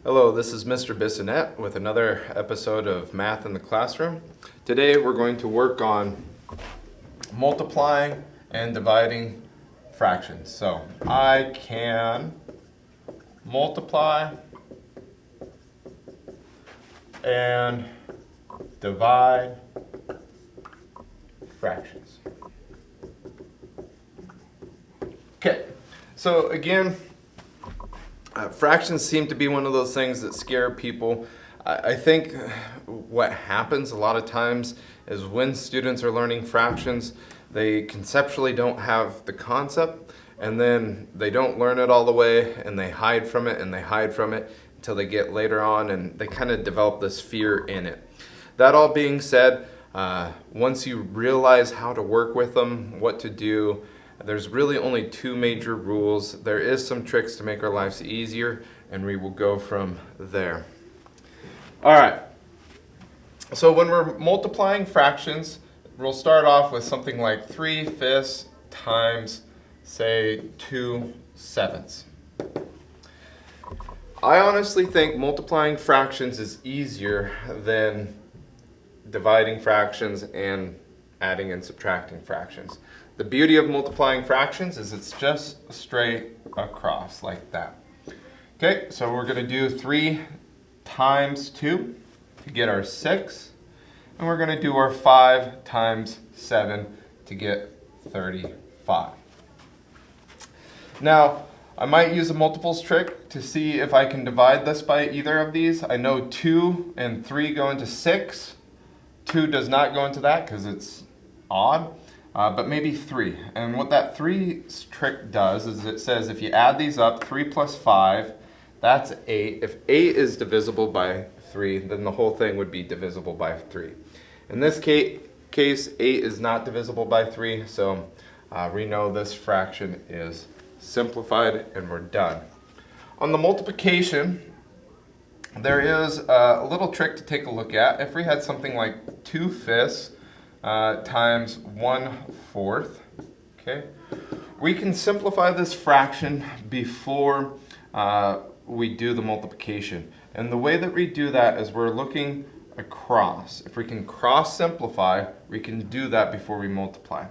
Hello, this is Mr. Bissonette with another episode of Math in the Classroom. Today we're going to work on multiplying and dividing fractions. So I can multiply and divide fractions. Okay, so again, fractions seem to be one of those things that scare people. I think what happens a lot of times is when students are learning fractions, they conceptually don't have the concept, and then they don't learn it all the way, and they hide from it, and they hide from it until they get later on, and they kind of develop this fear in it. That all being said, once you realize how to work with them, what to do, there's really only two major rules. There is some tricks to make our lives easier, and we will go from there. All right, so when we're multiplying fractions, we'll start off with something like 3/5 times, say, 2/7. I honestly think multiplying fractions is easier than dividing fractions and adding and subtracting fractions. The beauty of multiplying fractions is it's just straight across like that. Okay, so we're going to do 3 times 2 to get our 6. And we're going to do our 5 times 7 to get 35. Now, I might use a multiples trick to see if I can divide this by either of these. I know 2 and 3 go into 6. 2 does not go into that because it's odd. But maybe 3. And what that 3 trick does is it says if you add these up, 3 plus 5, that's 8. If 8 is divisible by 3, then the whole thing would be divisible by 3. In this case, 8 is not divisible by 3, so we know this fraction is simplified and we're done. On the multiplication, there is a little trick to take a look at. If we had something like 2/5 times 1/4, okay? We can simplify this fraction before we do the multiplication. And the way that we do that is we're looking across. If we can cross simplify, we can do that before we multiply.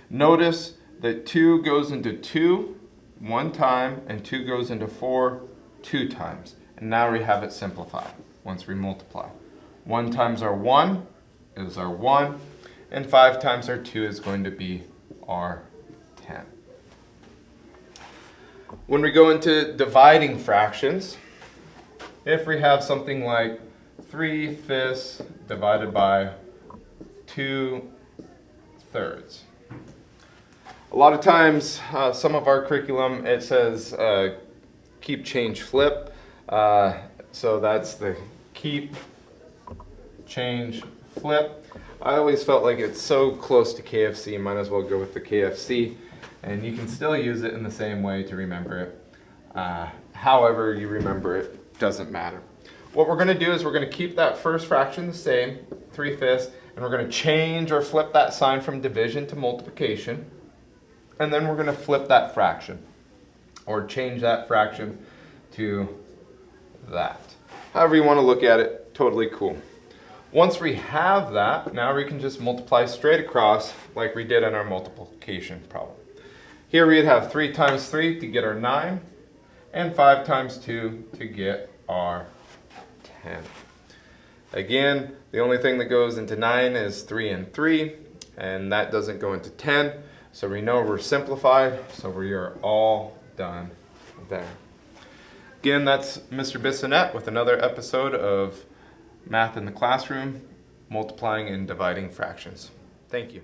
Notice that 2 goes into 2 one time and 2 goes into 4 2 times. And now we have it simplified once we multiply. 1 times our 1 is our 1. And 5 times our 2 is going to be our 10. When we go into dividing fractions, if we have something like 3/5 divided by 2/3. A lot of times, some of our curriculum, it says keep, change, flip. So that's the keep, change, flip. I always felt like it's so close to KFC, might as well go with the KFC, and you can still use it in the same way to remember it. However you remember it, doesn't matter. What we're going to do is we're going to keep that first fraction the same, 3/5, and we're going to change or flip that sign from division to multiplication, and then we're going to flip that fraction, or change that fraction to that. However you want to look at it, totally cool. Once we have that, now we can just multiply straight across like we did in our multiplication problem. Here we'd have 3 times 3 to get our 9, and 5 times 2 to get our 10. Again, the only thing that goes into 9 is 3 and 3, and that doesn't go into 10, so we know we're simplified, so we are all done there. Again, that's Mr. Bissonette with another episode of Math in the Classroom, multiplying and dividing fractions. Thank you.